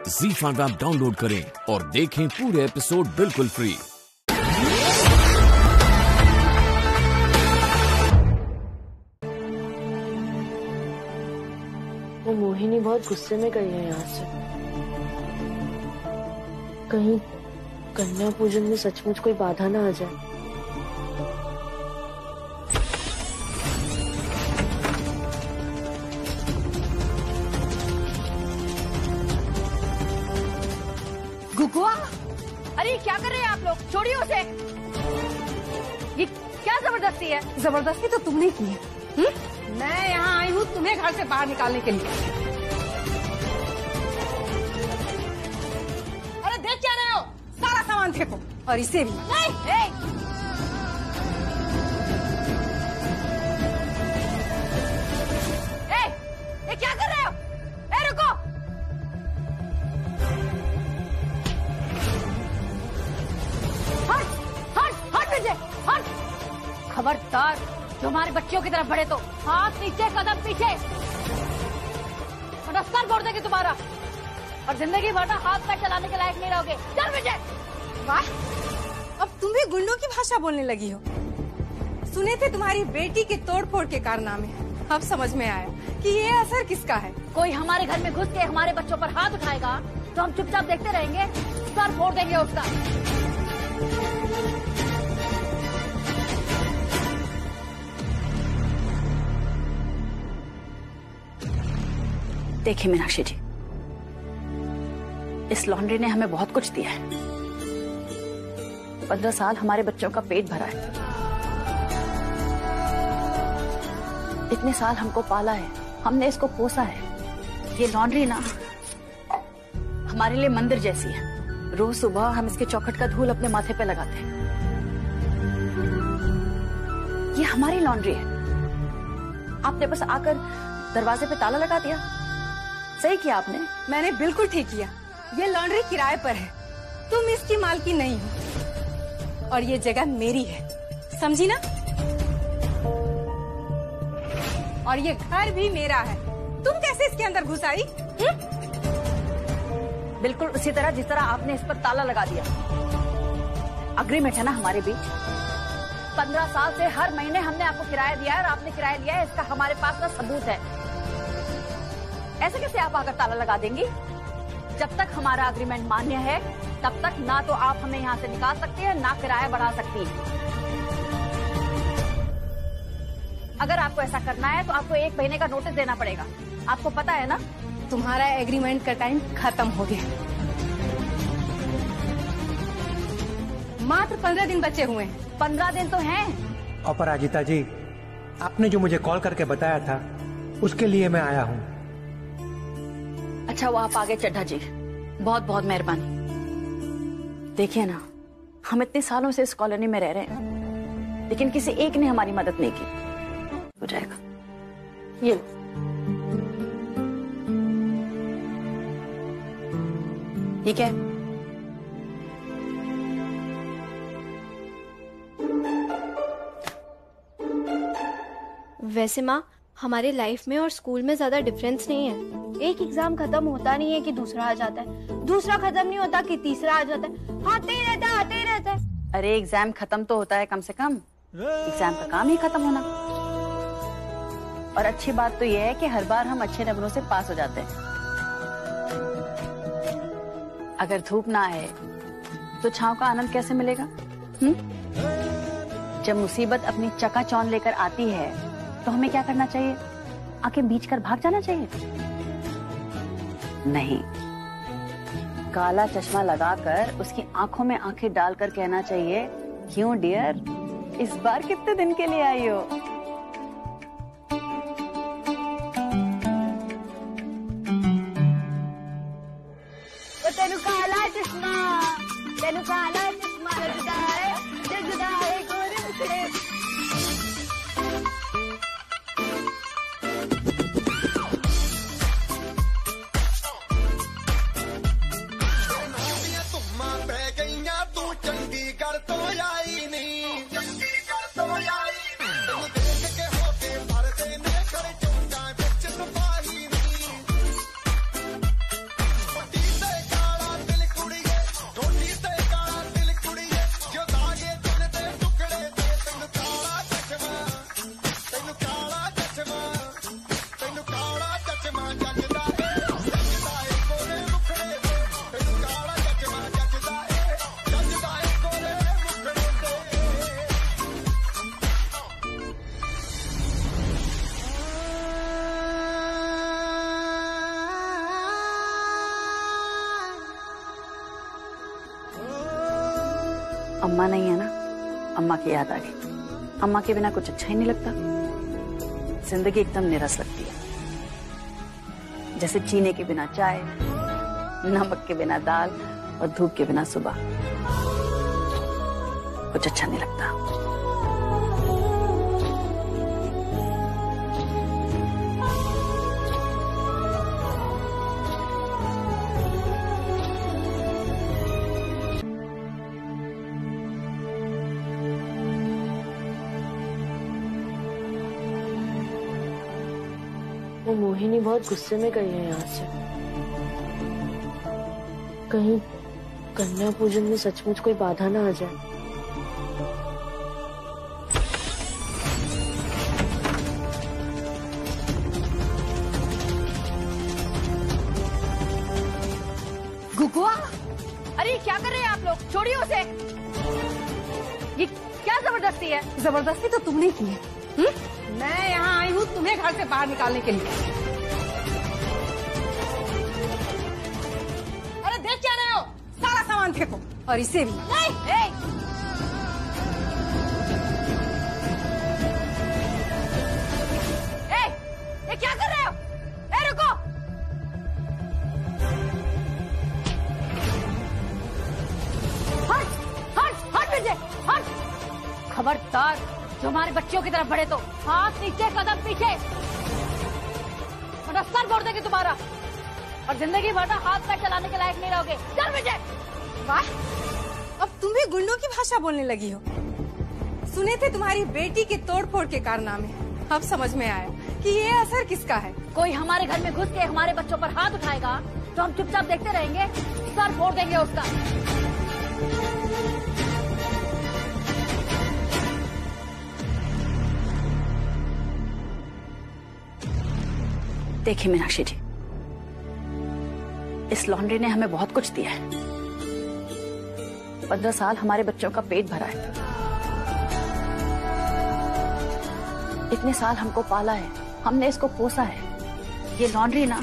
ZEE5 app download करें और देखें पूरे एपिसोड बिल्कुल फ्री। वो मोहिनी बहुत गुस्से में गई है यहाँ से। कहीं कन्या पूजन में सचमुच कोई बाधा ना आ जाए। गुगुआ, अरे क्या कर रहे हैं आप लोग? छोड़िए उसे। ये क्या जबरदस्ती है? जबरदस्ती तो तुमने की है। मैं यहाँ आई हूँ तुम्हें घर से बाहर निकालने के लिए। अरे देख क्या रहे हो? सारा सामान फेंको और इसे भी। नहीं, ये क्या कर रहे हो? रुको। हट। खबरदार, जो हमारे बच्चियों की तरफ बढ़े तो हाथ नीचे, कदम पीछे। नमस्कार बोल देंगे तुम्हारा और जिंदगी भर हाथ पैर चलाने के लायक नहीं रहोगे। चल विजय। वाह, अब तुम भी गुंडों की भाषा बोलने लगी हो। सुने थे तुम्हारी बेटी के तोड़फोड़ के कारनामे, अब समझ में आया कि ये असर किसका है। कोई हमारे घर में घुस के हमारे बच्चों पर हाथ उठाएगा तो हम चुपचाप देखते रहेंगे? सर फोड़ देंगे उसका। देखिए मीनाक्षी जी, इस लॉन्ड्री ने हमें बहुत कुछ दिया है। 15 साल हमारे बच्चों का पेट भरा है। इतने साल हमको पाला है, हमने इसको पोसा है। ये लॉन्ड्री ना हमारे लिए मंदिर जैसी है। रोज सुबह हम इसके चौखट का धूल अपने माथे पे लगाते हैं। ये हमारी लॉन्ड्री है। आपने बस आकर दरवाजे पे ताला लगा दिया। सही किया आपने। मैंने बिल्कुल ठीक किया। ये लॉन्ड्री किराए पर है, तुम इसकी मालकी नहीं हो और ये जगह मेरी है, समझी ना? और ये घर भी मेरा है। तुम कैसे इसके अंदर घुस आई? बिल्कुल उसी तरह जिस तरह आपने इस पर ताला लगा दिया। अग्रीमेंट है ना हमारे बीच। 15 साल से हर महीने हमने आपको किराया दिया है और आपने किराया लिया है, इसका हमारे पास ना सबूत है। ऐसे कैसे आप आकर ताला लगा देंगी? जब तक हमारा अग्रीमेंट मान्य है तब तक ना तो आप हमें यहाँ से निकाल सकती है, ना किराया बढ़ा सकती है। अगर आपको ऐसा करना है तो आपको 1 महीने का नोटिस देना पड़ेगा। आपको पता है ना? तुम्हारा एग्रीमेंट का टाइम खत्म हो गया। मात्र 15 दिन बचे हुए हैं। 15 दिन तो हैं। अपराजिता जी, आपने जो मुझे कॉल करके बताया था उसके लिए मैं आया हूँ। अच्छा वो आप आगे चड्ढा जी, बहुत बहुत मेहरबानी। देखिए ना, हम इतने सालों से इस कॉलोनी में रह रहे हैं लेकिन किसी एक ने हमारी मदद नहीं की। हो जाएगा ये लो। ठीक है। वैसे माँ, हमारे लाइफ में और स्कूल में ज्यादा डिफरेंस नहीं है। एक एग्जाम खत्म होता नहीं है कि दूसरा आ जाता है, दूसरा खत्म नहीं होता कि तीसरा आ जाता है, आते ही रहता है। अरे एग्जाम खत्म तो होता है कम से कम, एग्जाम का काम ही खत्म होना। और अच्छी बात तो यह है कि हर बार हम अच्छे नंबरों से पास हो जाते हैं। अगर धूप ना आए तो छांव का आनंद कैसे मिलेगा? जब मुसीबत अपनी चकाचौंध लेकर आती है तो हमें क्या करना चाहिए? आंखें बीच कर भाग जाना चाहिए? नहीं, काला चश्मा लगाकर उसकी आंखों में आंखें डालकर कहना चाहिए, क्यों डियर, इस बार कितने दिन के लिए आई हो? तेनु काला चश्मा जगदाए गोरे मुखड़े। चंडीगढ़ तो आई नहीं। अम्मा नहीं है ना, अम्मा की याद आ गई। अम्मा के बिना कुछ अच्छा ही नहीं लगता। जिंदगी एकदम निरस लगती है, जैसे चीनी के बिना चाय, नमक के बिना दाल और धूप के बिना सुबह। कुछ अच्छा नहीं लगता। वो मोहिनी बहुत गुस्से में गई है यहाँ से। कहीं कन्या पूजन में सचमुच कोई बाधा ना आ जाए। गुगुआ, अरे क्या कर रहे हैं आप लोग? छोड़िए उसे। ये क्या जबरदस्ती है? जबरदस्ती तो तुमने की है। मैं यहाँ आई हूँ तुम्हें घर से बाहर निकालने के लिए। अरे देख क्या रहे हो? सारा सामान फेंको और इसे भी। नहीं, ये क्या कर रहे हो? रुको। हट हट हट विजय, हट। खबरदार, जो हमारे बच्चियों की तरफ बढ़े तो हाथ नीचे, कदम पीछे, वरना सर फोड़ देंगे तुम्हारा और जिंदगी भर हाथ पैर चलाने के लायक नहीं रहोगे। चल विजय। वाह, अब तुम भी गुंडों की भाषा बोलने लगी हो। सुने थे तुम्हारी बेटी के तोड़फोड़ के कारनामे, अब समझ में आया कि ये असर किसका है। कोई हमारे घर में घुस के हमारे बच्चों पर हाथ उठाएगा तो हम चुपचाप देखते रहेंगे? सर फोड़ देंगे उसका। देखिए मीनाक्षी जी, इस लॉन्ड्री ने हमें बहुत कुछ दिया है। 15 साल हमारे बच्चों का पेट भरा है। इतने साल हमको पाला है, हमने इसको पोसा है। ये लॉन्ड्री ना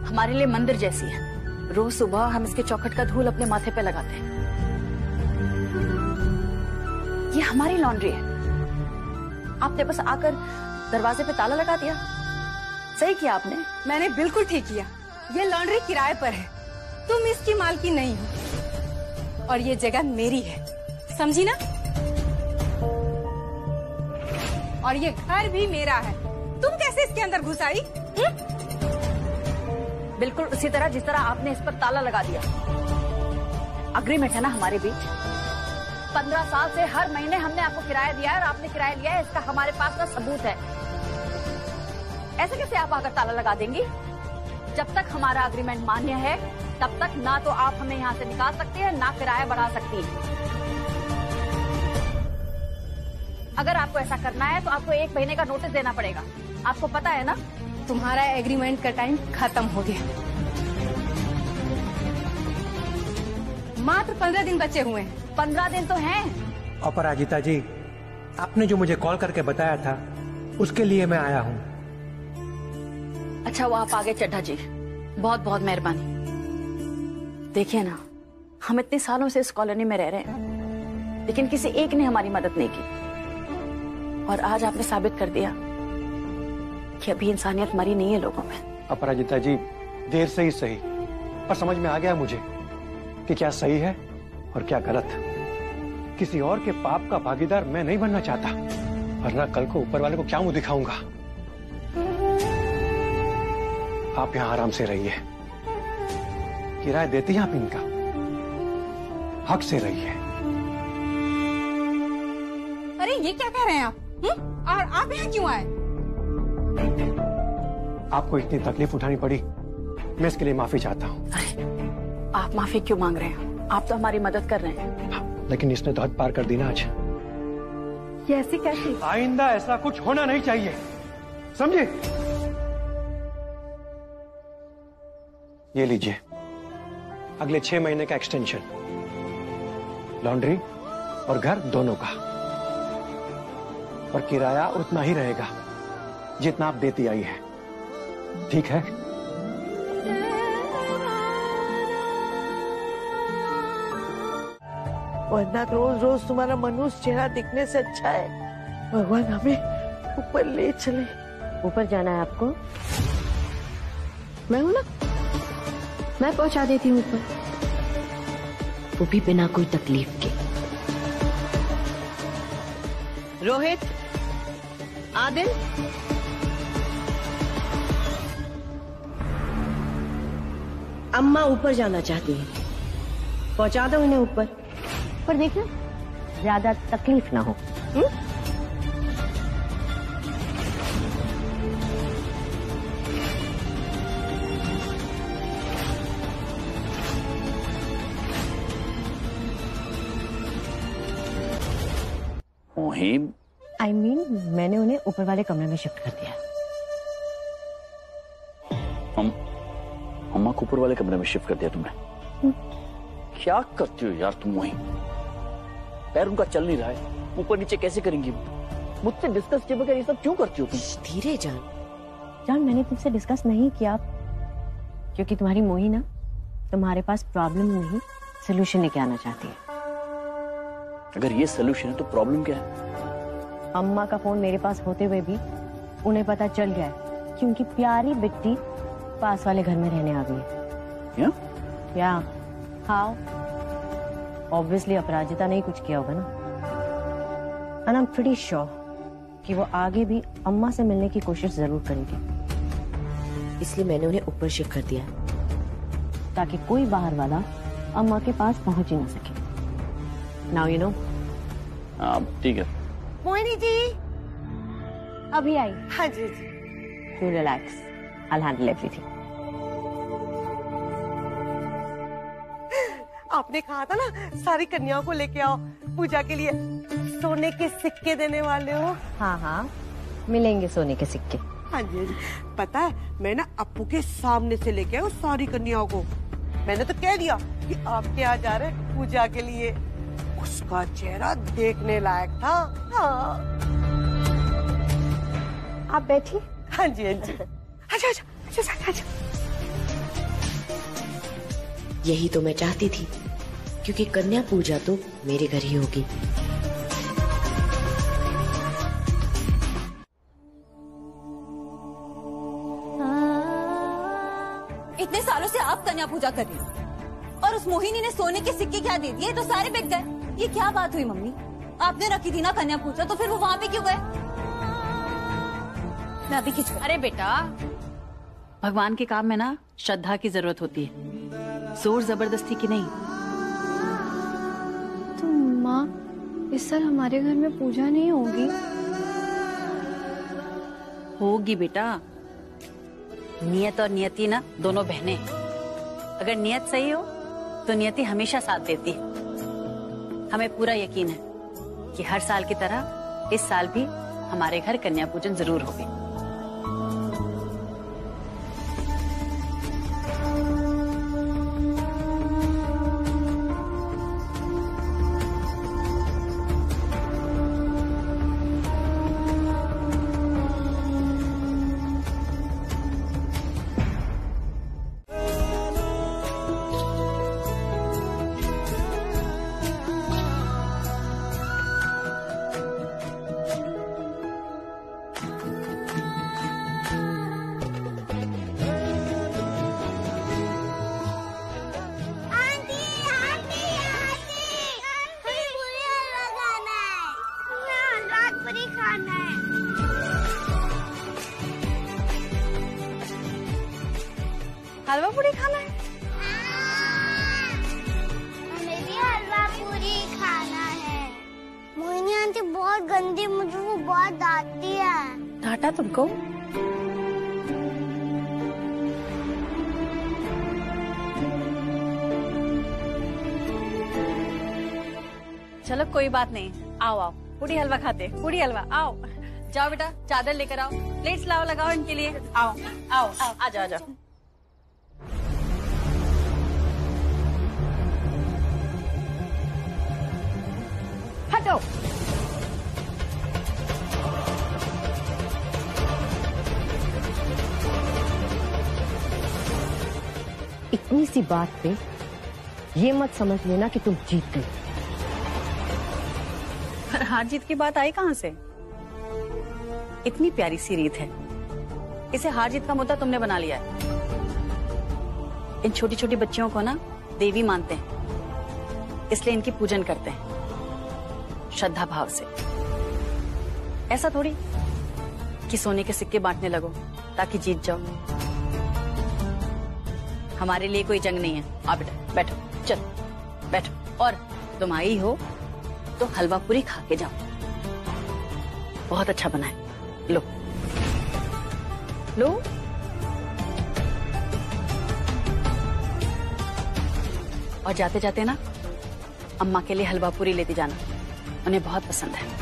हमारे लिए मंदिर जैसी है। रोज सुबह हम इसके चौखट का धूल अपने माथे पे लगाते हैं। ये हमारी लॉन्ड्री है। आपने बस आकर दरवाजे पे ताला लगा दिया। सही किया आपने। मैंने बिल्कुल ठीक किया। ये लॉन्ड्री किराए पर है, तुम इसकी मालकी नहीं हो और ये जगह मेरी है, समझी ना? और ये घर भी मेरा है। तुम कैसे इसके अंदर घुस आई? बिल्कुल उसी तरह जिस तरह आपने इस पर ताला लगा दिया। अग्रीमेंट है ना हमारे बीच। 15 साल से हर महीने हमने आपको किराया दिया है और आपने किराया लिया है, इसका हमारे पास ना सबूत है। ऐसे कैसे आप आकर ताला लगा देंगी? जब तक हमारा अग्रीमेंट मान्य है तब तक ना तो आप हमें यहाँ से निकाल सकती हैं, ना किराया बढ़ा सकती हैं। अगर आपको ऐसा करना है तो आपको 1 महीने का नोटिस देना पड़ेगा। आपको पता है ना? तुम्हारा एग्रीमेंट का टाइम खत्म हो गया। मात्र 15 दिन बचे हुए हैं। 15 दिन तो हैं। अपराजिता जी, आपने जो मुझे कॉल करके बताया था उसके लिए मैं आया हूँ। अच्छा वो आप आगे चड्ढा जी, बहुत बहुत मेहरबानी। देखिए ना, हम इतने सालों से इस कॉलोनी में रह रहे हैं लेकिन किसी एक ने हमारी मदद नहीं की और आज आपने साबित कर दिया कि अभी इंसानियत मरी नहीं है लोगों में। अपराजिता जी, देर से ही सही पर समझ में आ गया मुझे कि क्या सही है और क्या गलत। किसी और के पाप का भागीदार मैं नहीं बनना चाहता, वरना कल को ऊपर वाले को क्या मुंह दिखाऊंगा। आप यहाँ आराम से रहिए, किराया देती हैं आप इनका, हक से रहिए। अरे ये क्या कह रहे हैं आप? और आप यहाँ क्यों आए? आपको इतनी तकलीफ उठानी पड़ी, मैं इसके लिए माफी चाहता हूँ। अरे आप माफी क्यों मांग रहे हैं? आप तो हमारी मदद कर रहे हैं। हाँ, लेकिन इसने तो हद पार कर दी ना आज। ये ऐसी कैसी? आइंदा ऐसा कुछ होना नहीं चाहिए, समझे? ये लीजिए, अगले 6 महीने का एक्सटेंशन, लॉन्ड्री और घर दोनों का, और किराया उतना ही रहेगा जितना आप देती आई है, ठीक है? वरना रोज रोज तुम्हारा मनुष्य चेहरा दिखने से अच्छा है भगवान हमें ऊपर ले चले। ऊपर जाना है आपको? मैं हूं ना, मैं पहुंचा देती हूँ ऊपर, वो भी बिना कोई तकलीफ के। रोहित, आदिल, अम्मा ऊपर जाना चाहती है, पहुंचा दो इन्हें ऊपर, पर देखना ज्यादा तकलीफ ना हो। मुहिम, I mean, मैंने उन्हें ऊपर वाले कमरे में शिफ्ट कर दिया। अम्मा को ऊपर वाले कमरे में शिफ्ट कर दिया तुमने? क्या करती हो यार तुम वहीं? पैर उनका चल नहीं रहा है, ऊपर नीचे कैसे करेंगी? मुझसे डिस्कस किए बगैर ये सब क्यों करती हो तुम? धीरे जान, मैंने तुमसे डिस्कस नहीं किया क्योंकि तुम्हारी मोही ना तुम्हारे पास प्रॉब्लम नहीं सोल्यूशन लेके आना चाहती है। अगर ये सोल्यूशन है तो प्रॉब्लम क्या है? अम्मा का फोन मेरे पास होते हुए भी उन्हें पता चल गया है कि उनकी प्यारी बिट्टी पास वाले घर में रहने आ गई है। या हाउ? ऑब्वियसली अपराजिता ने ही कुछ किया होगा ना। And I am pretty sure कि वो आगे भी अम्मा से मिलने की कोशिश जरूर करेगी, इसलिए मैंने उन्हें ऊपर शिफ्ट कर दिया ताकि कोई बाहर वाला अम्मा के पास पहुंच ही ना सके। Now you know. ठीक है। मोहिनी जी अभी आई। हाँ जी। You relax, I will handle everything. आपने कहा था ना सारी कन्याओं को लेके आओ पूजा के लिए, सोने के सिक्के देने वाले हो। हाँ, मिलेंगे सोने के सिक्के। हाँ जी, पता है मैं ना अप्पू के सामने से लेके आऊँ सारी कन्याओं को। मैंने तो कह दिया कि आपके यहाँ जा रहे पूजा के लिए। उसका चेहरा देखने लायक था। हाँ। आप बैठिए। हाँ जी। अच्छा। यही तो मैं चाहती थी, क्योंकि कन्या पूजा तो मेरे घर ही होगी। इतने सालों से आप कन्या पूजा कर रही हो और उस मोहिनी ने सोने के सिक्के क्या दे दिए तो सारे बिक गए। ये क्या बात हुई मम्मी? आपने रखी थी ना कन्या पूजा, तो फिर वो वहाँ पे क्यों गए? मैं अभी खींच। अरे बेटा, भगवान के काम में ना श्रद्धा की जरूरत होती है, जोर जबरदस्ती की नहीं। तो माँ, इस साल हमारे घर में पूजा नहीं होगी? होगी बेटा। नियत और नियति ना दोनों बहनें। अगर नियत सही हो तो नियति हमेशा साथ देती है। हमें पूरा यकीन है कि हर साल की तरह इस साल भी हमारे घर कन्या पूजन जरूर होगी। हलवा पूरी खाना है? हमें भी हलवा पूरी खाना है। मोहिनी आंटी बहुत गंदी, मुझे वो बहुत डांटती है। डांटा तुमको? चलो कोई बात नहीं, आओ पूरी हलवा खाते। पूरी हलवा आओ। जाओ बेटा, चादर लेकर आओ, प्लेट्स लाओ, लगाओ इनके लिए। आओ आ जाओ। हटो। इतनी सी बात पे ये मत समझ लेना कि तुम जीत गई। पर हार जीत की बात आई कहाँ से? इतनी प्यारी सी रीत है, इसे हार जीत का मुद्दा तुमने बना लिया है। इन छोटी छोटी बच्चियों को ना देवी मानते हैं, इसलिए इनकी पूजन करते हैं श्रद्धा भाव से। ऐसा थोड़ी कि सोने के सिक्के बांटने लगो ताकि जीत जाओ। हमारे लिए कोई जंग नहीं है। आ बेटा बैठो, चल बैठो। और तुम आई हो तो हलवा पूरी खा के जाओ, बहुत अच्छा बना है। लो लो। और जाते जाते ना अम्मा के लिए हलवा पूरी लेती जाना, उन्हें बहुत पसंद है।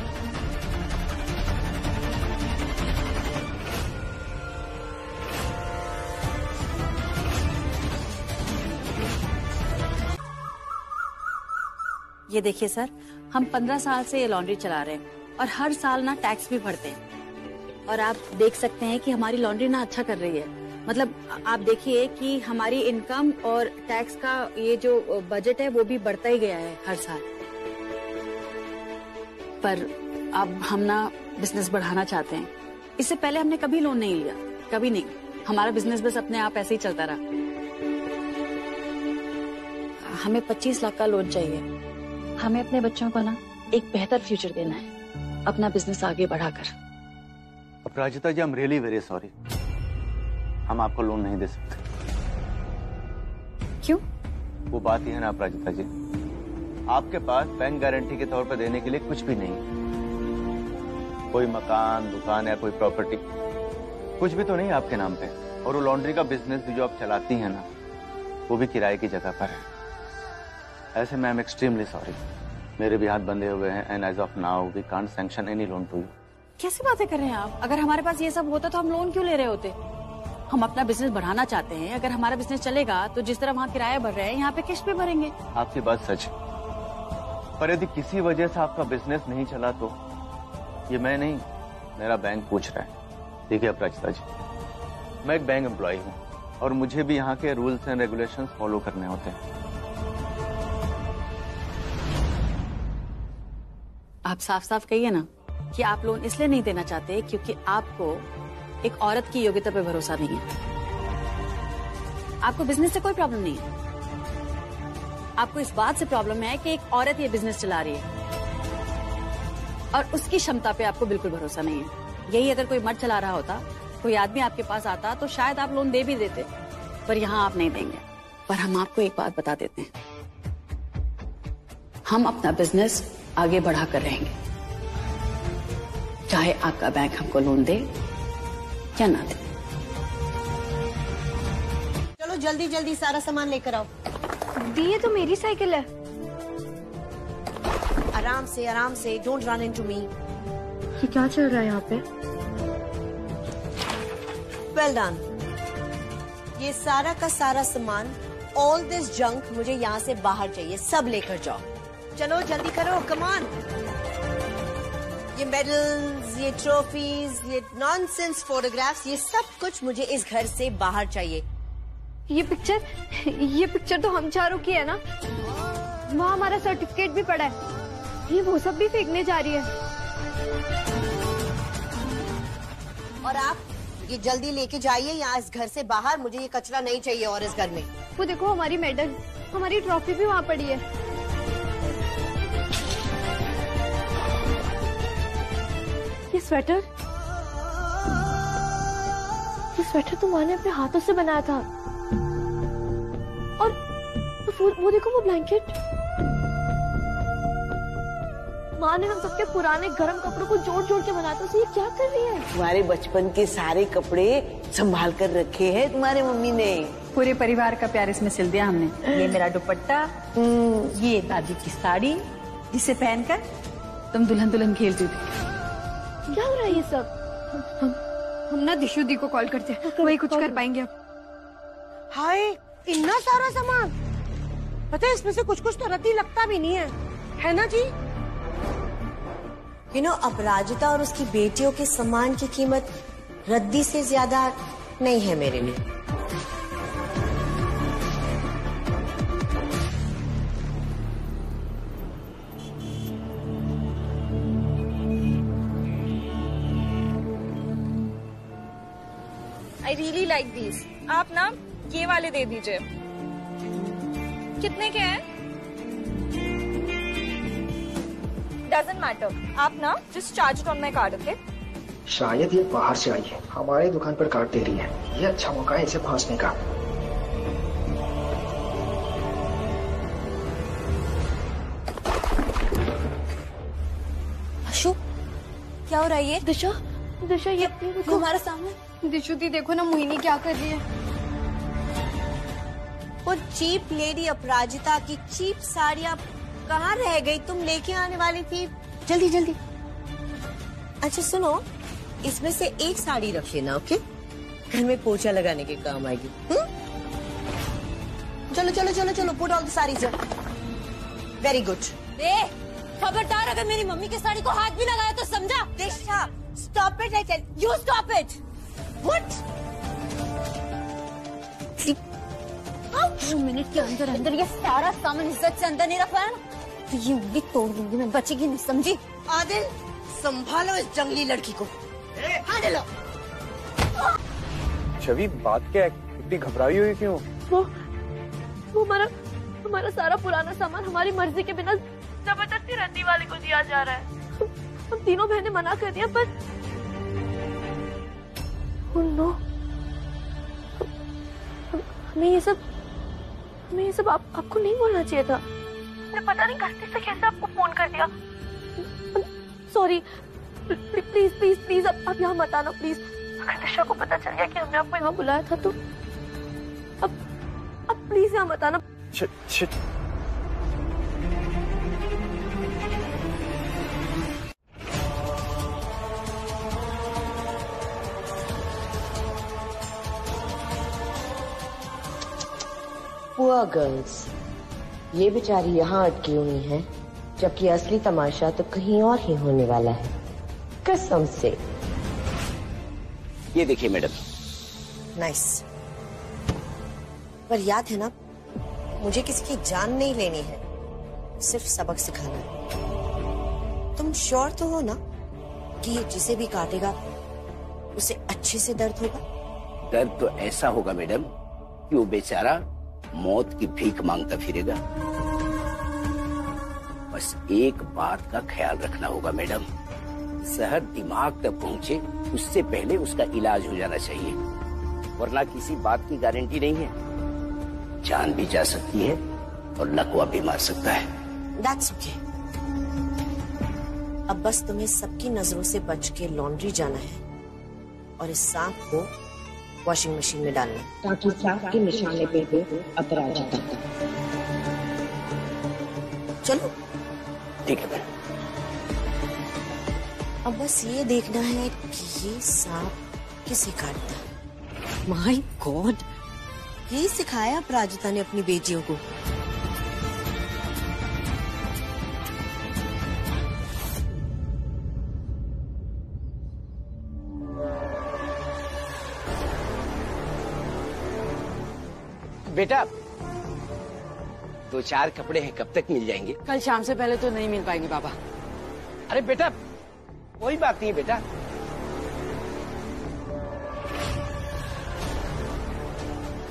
ये देखिए सर, हम 15 साल से ये लॉन्ड्री चला रहे हैं और हर साल ना टैक्स भी भरते हैं। और आप देख सकते हैं कि हमारी लॉन्ड्री ना अच्छा कर रही है। मतलब आप देखिए कि हमारी इनकम और टैक्स का ये जो बजट है वो भी बढ़ता ही गया है हर साल। पर अब हम ना बिजनेस बढ़ाना चाहते हैं। इससे पहले हमने कभी लोन नहीं लिया, कभी नहीं। हमारा बिजनेस बस अपने आप ऐसे ही चलता रहा। हमें 25 लाख का लोन चाहिए। हमें अपने बच्चों को ना एक बेहतर फ्यूचर देना है, अपना बिजनेस आगे बढ़ाकर। Aparajita ji, I am really very sorry, हम आपको लोन नहीं दे सकते। क्यों? वो बात ही है ना अपराजिता जी, आपके पास बैंक गारंटी के तौर पर देने के लिए कुछ भी नहीं है। कोई मकान, दुकान या कोई प्रॉपर्टी कुछ भी तो नहीं आपके नाम पे। और वो लॉन्ड्री का बिजनेस भी जो आप चलाती हैं ना, वो भी किराए की जगह पर है। ऐसे में आई एम एक्सट्रीमली सॉरी, मेरे भी हाथ बंधे हुए हैं and as of now we can't sanction any loan to you. कैसी बातें कर रहे हैं आप? अगर हमारे पास ये सब होता तो हम लोन क्यों ले रहे होते? हम अपना बिजनेस बढ़ाना चाहते हैं। अगर हमारा बिजनेस चलेगा तो जिस तरह वहाँ किराया भर रहे हैं, यहाँ पे किस्त भी भरेंगे। आपकी बात सच है, पर यदि किसी वजह से आपका बिजनेस नहीं चला तो ये मैं नहीं, मेरा बैंक पूछ रहा है। देखिए अपराजिता जी, मैं एक बैंक एम्प्लॉय हूँ और मुझे भी यहाँ के रूल्स एंड रेगुलेशंस फॉलो करने होते हैं। आप साफ साफ कहिए ना कि आप लोन इसलिए नहीं देना चाहते क्योंकि आपको एक औरत की योग्यता पे भरोसा नहीं है। आपको बिजनेस से कोई प्रॉब्लम नहीं है, आपको इस बात से प्रॉब्लम है कि एक औरत ये बिजनेस चला रही है और उसकी क्षमता पे आपको बिल्कुल भरोसा नहीं है। यही अगर कोई मर्द चला रहा होता, कोई आदमी आपके पास आता तो शायद आप लोन दे भी देते, पर यहाँ आप नहीं देंगे। पर हम आपको एक बात बता देते हैं, हम अपना बिजनेस आगे बढ़ा कर रहेंगे, चाहे आपका बैंक हमको लोन दे या ना दे। चलो जल्दी जल्दी सारा सामान लेकर आओ। दी, ये तो मेरी साइकिल है। आराम से, डोंट रन इनटू मी। ये क्या चल रहा है यहाँ पे? Well done. ये सारा का सारा सामान, ऑल दिस जंक मुझे यहाँ से बाहर चाहिए, सब लेकर जाओ। चलो जल्दी करो, कम ऑन। ये मेडल्स, ये ट्रॉफीज, ये नॉनसेंस फोटोग्राफ्स, ये सब कुछ मुझे इस घर से बाहर चाहिए। ये पिक्चर तो हम चारों की है ना? वहाँ हमारा सर्टिफिकेट भी पड़ा है। ये वो सब भी फेंकने जा रही है। और आप ये जल्दी लेके जाइए यहाँ इस घर से बाहर, मुझे ये कचरा नहीं चाहिए और इस घर में। वो देखो, हमारी मेडल, हमारी ट्रॉफी भी वहाँ पड़ी है। ये स्वेटर तो माँ ने अपने हाथों से बनाया था। और वो देखो, वो ब्लैंकेट। माँ ने हम सबके पुराने गर्म कपड़ों को जोड़ जोड़ के बनाया था। ये क्या कर रही है? तुम्हारे बचपन के सारे कपड़े संभाल कर रखे हैं तुम्हारे मम्मी ने। पूरे परिवार का प्यार इसमें सिल दिया हमने। ये मेरा दुपट्टा, ये दादी की साड़ी, जिसे पहनकर तुम दुल्हन दुल्हन खेलती थी। क्या हो रहा है ये सब? हम ना दिशु दी को कॉल करते हैं, वही कुछ कर पाएंगे अब। हाय, इतना सारा सामान। पता है इसमें से कुछ कुछ तो रद्दी लगता भी नहीं है ना जी? अपराजिता और उसकी बेटियों के सामान की कीमत रद्दी से ज्यादा नहीं है मेरे लिए। Really like these. आप ना ये वाले दे दीजिए। कितने के हैं? डजंट मैटर, आप ना just charge it on my card, okay? शायद ये बाहर से आई है, हमारे दुकान पर कार्ड दे रही है। ये अच्छा मौका है इसे फांसने का। अशु, क्या हो रहा है ये? दिशा, दिशा ये हमारे सामने। दिशु दी देखो ना मोहिनी क्या कर रही है। वो चीप लेडी अपराजिता की चीप साड़ियाँ कहाँ रह गई? तुम लेके आने वाली थी। जल्दी जल्दी। अच्छा सुनो, इसमें से एक साड़ी रख लेना, ओके? घर में पोछा लगाने के काम आएगी। चलो चलो चलो चलो, put all the saris. Very good. खबरदार, अगर मेरी मम्मी की साड़ी को हाथ भी लगाया तो समझा? Disha, stop it, I tell you, stop it. What? 2 minute के अंदर अंदर ये सारा सामान इज्जत से अंदर नहीं रखवाया ना, तो ये उंगली तोड़ दूंगी मैं, बचेगी नहीं, समझी? आदिल, संभालो इस जंगली लड़की को। हाँ लो। छवि, बात क्या है? इतनी घबराई हुई क्यों? वो हमारा सारा पुराना सामान हमारी मर्जी के बिना जबरदस्ती रंदी वाले को दिया जा रहा है। हम तीनों बहनें मना कर दिया, पर नो, हमें ये सब आपको नहीं बोलना चाहिए था। मैंने पता नहीं गलती से कैसे आपको फोन कर दिया। सॉरी, प्लीज प्लीज प्लीज अब यहाँ मत आना प्लीज। अगर दिशा को पता चल गया कि हमने आपको यहाँ बुलाया था तो अब प्लीज यहाँ मत आना। पुअर गर्ल्स, ये बेचारी यहाँ अटकी हुई है, जबकि असली तमाशा तो कहीं और ही होने वाला है, कसम से। ये देखिए मैडम। नाइस। पर याद है ना, मुझे किसी की जान नहीं लेनी है, सिर्फ सबक सिखाना है। तुम श्योर तो हो ना कि ये जिसे भी काटेगा उसे अच्छे से दर्द होगा? दर्द तो ऐसा होगा मैडम कि वो बेचारा मौत की भीख मांगता फिरेगा। बस एक बात का ख्याल रखना होगा मैडम, जहर दिमाग तक पहुंचे उससे पहले उसका इलाज हो जाना चाहिए, वरना किसी बात की गारंटी नहीं है, जान भी जा सकती है और लकवा भी मार सकता है। That's okay। अब बस तुम्हें सबकी नजरों से बच के लॉन्ड्री जाना है और इस सांप को वॉशिंग मशीन में डालना, ताकि सांप के निशाने पे हो अपराजिता। चलो ठीक है मैडम। अब बस ये देखना है कि ये सांप किसे काटता। माय गॉड, यही सिखाया अपराजिता ने अपनी बेटियों को। बेटा, 2-4 कपड़े हैं, कब तक मिल जाएंगे? कल शाम से पहले तो नहीं मिल पाएंगे पापा। अरे बेटा, कोई बात नहीं बेटा।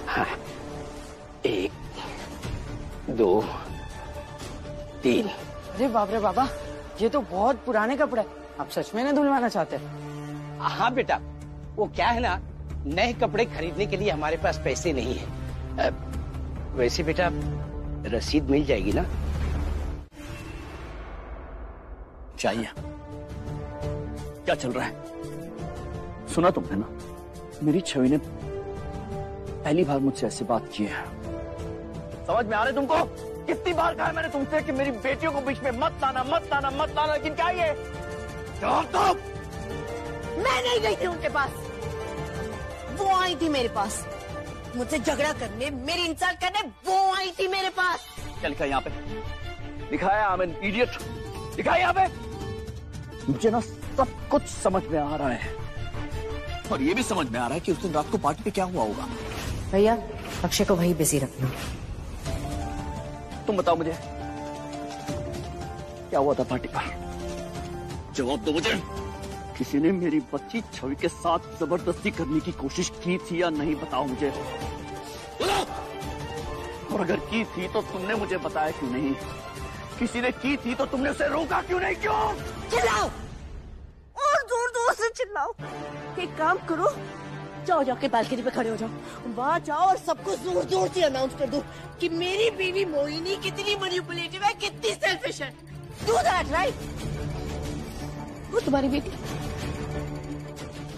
हाँ, 1, 2, 3। अरे बाप रे बाबा, ये तो बहुत पुराने कपड़े, आप सच में नहीं धुलवाना चाहते? हाँ बेटा, वो क्या है ना, नए कपड़े खरीदने के लिए हमारे पास पैसे नहीं है। वैसे बेटा रसीद मिल जाएगी ना? चाहिए। क्या चल रहा है? सुना तुमने ना, मेरी छवि ने पहली बार मुझसे ऐसी बात की है। समझ में आ रहा है तुमको? कितनी बार कहा मैंने तुमसे कि मेरी बेटियों को बीच में मत लाना, मत लाना, मत लाना, लेकिन क्या ये जवाब दो। मैं नहीं गई थी उनके पास, वो आई थी मेरे पास मुझसे झगड़ा करने, मेरी इंसल्ट करने, वो आई थी मेरे पास। क्या लिखा है यहाँ पे? लिखा है आई एम एन इडियट। लिखा है यहाँ पे। मुझे ना सब कुछ समझ में आ रहा है, और ये भी समझ में आ रहा है कि उस दिन रात को पार्टी पे क्या हुआ होगा। भैया, अक्षय को वही बिजी रखना। तुम बताओ मुझे क्या हुआ था पार्टी पर? जवाब दो मुझे। किसी ने मेरी बच्ची छवि के साथ जबरदस्ती करने की कोशिश की थी या नहीं, बताओ मुझे। और अगर की थी तो तुमने मुझे बताया क्यों नहीं? किसी ने की थी तो तुमने उसे रोका क्यों नहीं? क्यों? चिल्लाओ और जोर जोर से चिल्लाओ। एक काम करो, जाओ जाके बालकनी पे खड़े हो जाओ, वहां जाओ और सबको जोर जोर से अनाउंस कर दो कि मेरी बीवी मोहिनी कितनी मैनिपुलेटिव है, कितनी सेल्फिश है। Do that, right? वो तुम्हारी बेटी,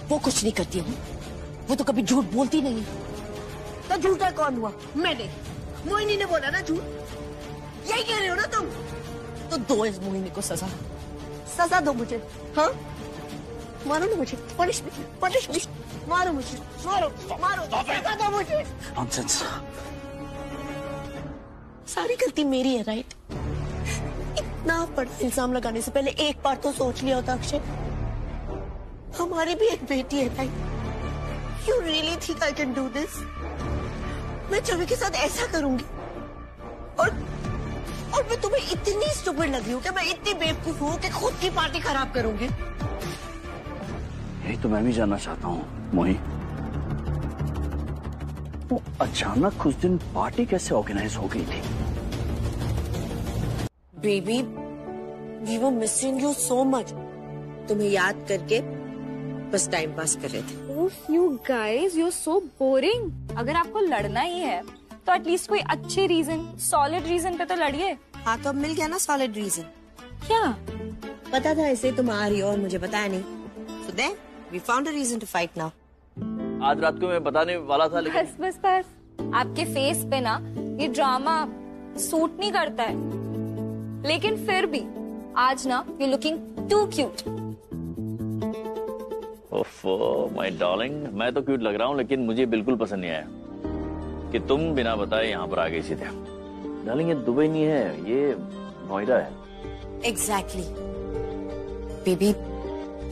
वो कुछ नहीं करती है, वो तो कभी झूठ बोलती नहीं। तो झूठा कौन हुआ? मैंने। मोहिनी ने बोला ना झूठ, यही कह रहे हो ना तुम? तो दो इस मोहिनी को सजा, सजा दो मुझे। हाँ, मारो ना मुझे, पनिश मी, मारो मुझे, मारो मारो, सजा दो मुझे। नॉनसेंस। सारी गलती मेरी है, राइट? इतना बड़ा इल्जाम लगाने से पहले एक बार तो सोच लिया होता अक्षय। हमारी भी एक बेटी है, right? You really think I can do this? मैं छवि के साथ ऐसा करूंगी और मैं तुम्हें इतनी स्टूपिड लगी हूँ कि मैं इतनी बेवकूफ हूँ कि खुद की पार्टी खराब करूंगी? यही तो मैं भी जानना चाहता हूँ मोही। वो अचानक उस दिन पार्टी कैसे ऑर्गेनाइज हो गई थी? Baby, we were missing you so much. तुम्हें याद करके बस टाइम पास कर रहे थे। You guys, you're so boring. अगर आपको लड़ना ही है तो एटलीस्ट कोई अच्छे रीजन, सॉलिड रीजन पे तो लड़िए। हाँ, तो अब मिल गया ना सॉलिड रीजन। क्या? पता था इसे तुम आ रही हो और मुझे बताया नहीं। So then we found a reason to fight now. आज रात को मैं बताने वाला था, लेकिन बस आपके फेस पे ना ये ड्रामा सूट नहीं करता है, लेकिन फिर भी आज ना you're looking too cute. ओफो माय डार्लिंग, मैं तो क्यूट लग रहा हूँ, लेकिन मुझे बिल्कुल पसंद नहीं आया कि तुम बिना बताए यहाँ पर आ गई सीधे। डार्लिंग, ये दुबई नहीं है, ये नोएडा है। Exactly. Baby,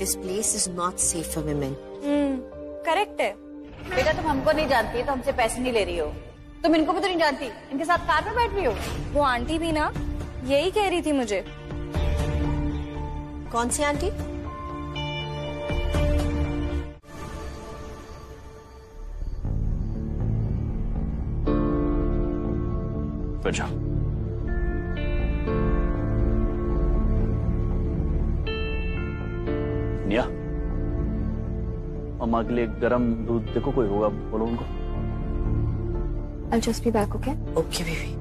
this place is not safe for women. Correct है। बेटा, तुम हमको नहीं जानती तो हमसे पैसे नहीं ले रही हो। तुम इनको भी तो नहीं जानती, इनके साथ कार में बैठ रही हो। वो आंटी भी ना यही कह रही थी मुझे। कौन सी आंटी? अच्छा, निया, अम्मा के लिए गरम दूध देखो, कोई होगा बोलो उनको। I'll just be back, okay? Okay, baby.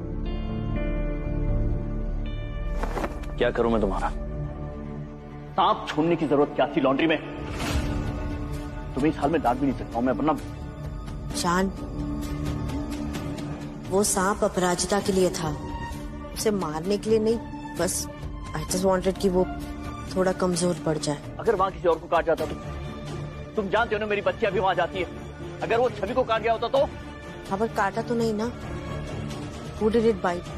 क्या करूं मैं तुम्हारा? सांप छोड़ने की जरूरत क्या थी लॉन्ड्री में? तुम्हें इस हाल में डांट भी नहीं सकता हूं मैं, अपना जान, वो सांप अपराजिता के लिए था, उसे मारने के लिए नहीं। बस आई जस्ट वांटेड कि वो थोड़ा कमजोर पड़ जाए। अगर वहां किसी और को काट जाता तो? तुम जानते हो ना मेरी बच्ची अभी वहां जाती है। अगर वो छवि को काट गया होता तो? खबर काटा तो नहीं ना। Who did it bite?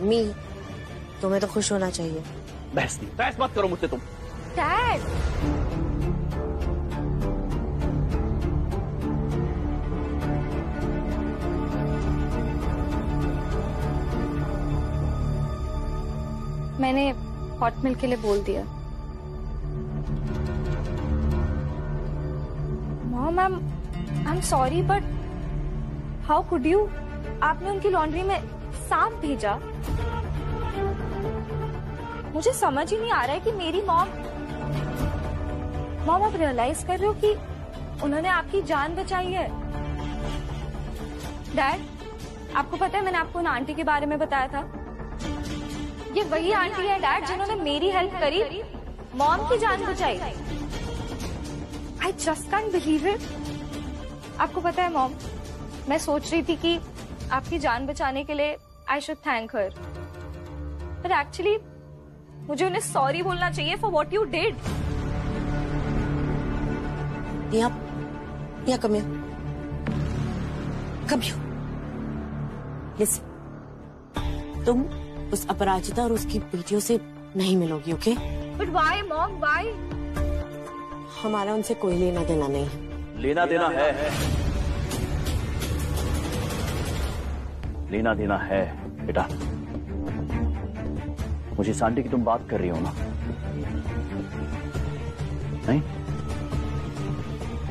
Me? तुम्हें तो खुश होना चाहिए। बहस मत करो मुझसे तुम। Dad! मैंने हॉट मिल्क के लिए बोल दिया। Mom, I am sorry but how could you? आपने उनकी लॉन्ड्री में सांप भेजा। मुझे समझ ही नहीं आ रहा है कि मेरी मॉम आप रियलाइज कर रहे हो कि उन्होंने आपकी जान बचाई है? डैड, आपको पता है मैंने आपको उन आंटी के बारे में बताया था। ये वही आंटी है डैड जिन्होंने मेरी हेल्प करी, मॉम की जान बचाई। I just can't believe it. आपको पता है मॉम, मैं सोच रही थी कि आपकी जान बचाने के लिए I should thank her, but actually मुझे उन्हें सॉरी बोलना चाहिए फॉर व्हाट यू डिड। या कम लिसन, तुम उस अपराजिता और उसकी बेटियों से नहीं मिलोगी, okay? But why mom, why? हमारा उनसे कोई लेना देना नहीं है। लेना देना है, लेना देना है बेटा। मुझे आंटी की तुम बात कर रही हो ना? नहीं,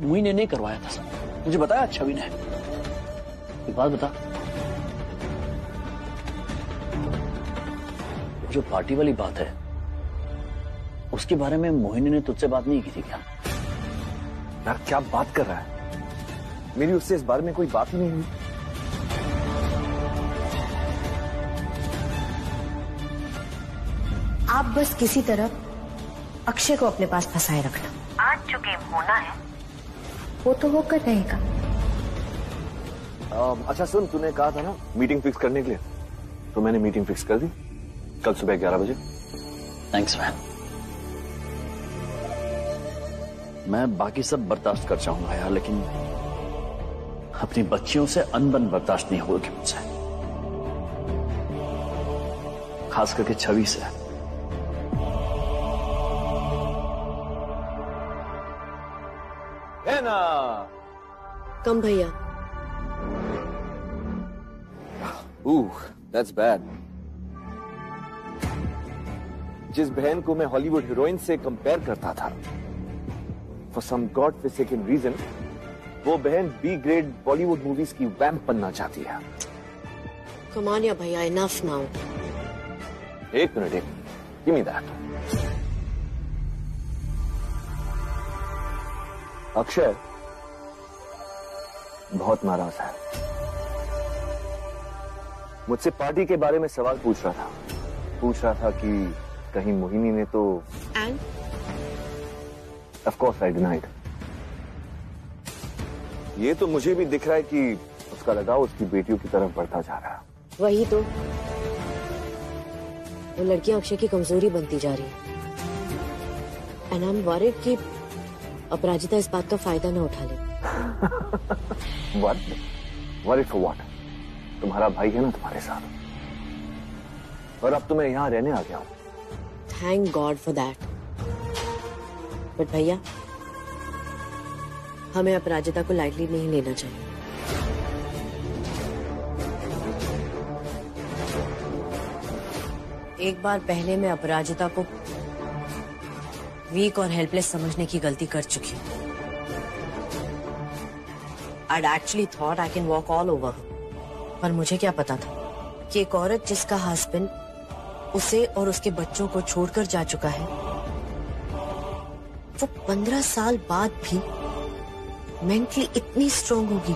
मोहिनी ने नहीं करवाया था सब, मुझे बताया छवि ने। एक बात बता, जो पार्टी वाली बात है उसके बारे में मोहिनी ने तुझसे बात नहीं की थी क्या? यार क्या बात कर रहा है, मेरी उससे इस बारे में कोई बात ही नहीं हुई। आप बस किसी तरह अक्षय को अपने पास फंसाए रखना। आज जो गेम होना है वो तो होकर रहेगा। अच्छा सुन, तूने कहा था ना मीटिंग फिक्स करने के लिए, तो मैंने मीटिंग फिक्स कर दी कल सुबह 11 बजे। Thanks ma'am. मैं बाकी सब बर्दाश्त कर जाऊंगा यार, लेकिन अपनी बच्चियों से अनबन बर्दाश्त नहीं होगी मुझसे, खास करके छवि से। है ना? कम भैया। That's bad. जिस बहन को मैं हॉलीवुड हीरोइन से कंपेयर करता था, for some God-forsaken reason, वो बहन बी ग्रेड बॉलीवुड मूवीज की वैम्प बनना चाहती है। Come on, yeah, भैया, enough now. एक minute, give me that. Akshay बहुत नाराज है, मुझसे पार्टी के बारे में सवाल पूछ रहा था कि कहीं मोहिनी ने तो। And? Of course I denied. ये तो मुझे भी दिख रहा है कि उसका लगाव उसकी बेटियों की तरफ बढ़ता जा रहा है। वही तो, वो लड़कियां अक्षय की कमजोरी बनती जा रही है। And I'm worried कि अपराजिता इस बात का फायदा न उठा ले। Worried for what? तुम्हारा भाई है ना तुम्हारे साथ, और अब तो मैं यहाँ रहने आ गया हूँ। Thank God for that. But भैया, हमें अपराजिता को लाइटली नहीं लेना चाहिए। एक बार पहले मैं अपराजिता को वीक और हेल्पलेस समझने की गलती कर चुकी हूँ। I'd actually thought I can walk all over her. पर मुझे क्या पता था कि एक औरत जिसका हस्बैंड उसे और उसके बच्चों को छोड़कर जा चुका है, वो 15 साल बाद भी मेंटली इतनी स्ट्रांग होगी।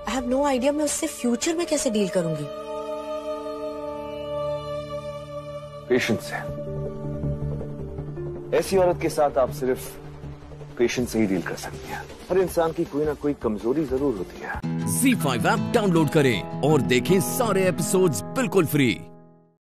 आई हैव नो आइडिया मैं उससे फ्यूचर में कैसे डील करूंगी। पेशेंस से। ऐसी औरत के साथ आप सिर्फ पेशेंस से ही डील कर सकती हैं। हर इंसान की कोई ना कोई कमजोरी जरूर होती है। ZEE5 ऐप डाउनलोड करें और देखें सारे एपिसोड्स बिल्कुल फ्री।